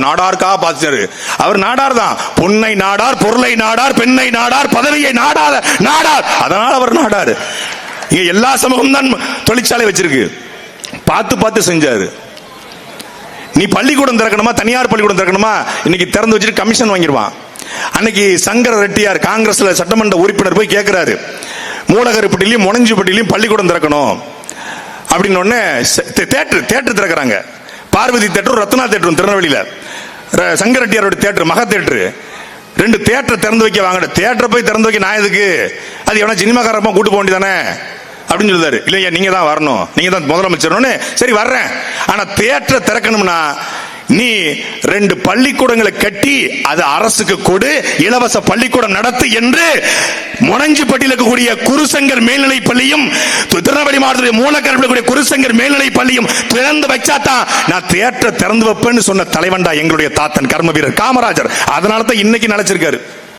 நாடாருக்காக பாத்துட்டாரு. அவர் நாடார் தான். பொன்னை நாடார், பொருளை நாடார், பெண்ணை நாடார், பதவியை நாடாத நாடார். அதனால அவர் நாடார். இங்க எல்லா சமூகம் தான் தொழிற்சாலை வச்சிருக்கு. பார்த்து பார்த்து செஞ்சாரு. நீ பள்ளிக்கூடம் திறக்கணுமா, தனியார் பள்ளிக்கூடம் திறக்கணுமா, இன்னைக்கு திறந்து வச்சுட்டு கமிஷன் வாங்கிடுவான். அன்னைக்கு சங்கர ரெட்டியார் காங்கிரஸ்ல சட்டமன்ற உறுப்பினர் போய் கேட்கிறாரு, மூலகருப்பட்டிலையும் முனஞ்சிப்பட்டிலையும் பள்ளிக்கூடம் திறக்கணும் அப்படின்னு. ஒன்னு தேட்டர் திறக்கிறாங்க. பார்வதி தேட்டரும் ரத்னா தேட்டரும் திருநெல்வேலியில. சங்கர ரெட்டியாரோட தேட்டர் மகா தேட்டர். 2 தேட்டர் திறந்து வைக்க வாங்க. தேட்டரை போய் திறந்து வைக்க நான் எதுக்கு, அது எவனா சினிமாக்காரமா கூட்டு போக வேண்டியதானே அப்படின்னு சொல்லுறாரு. இல்லையா, நீங்க தான் வரணும், நீங்க தான் முதலமைச்சர். சரி வர்றேன், ஆனா தேட்டரை திறக்கணும்னா நீ 2 பள்ளிக்கூடங்களை கட்டி அது அரசுக்கு கொடு, இலவச பள்ளிக்கூடம் நடத்து என்று முனஞ்சிப்பட்டியில் இருக்கக்கூடிய குருசங்கர் மேல்நிலை பள்ளியும் திருநெல்வேலி மாவட்டத்தில் மூலக்கருப்பட்டில் குருசங்கர் மேல்நிலை பள்ளியும் திறந்து வச்சாதான் நான் தேட்டரை திறந்து வைப்பேன்னு சொன்ன தலைவன்டா எங்களுடைய தாத்தன் கர்ம வீரர் காமராஜர். அதனால தான் இன்னைக்கு நினைச்சிருக்காரு.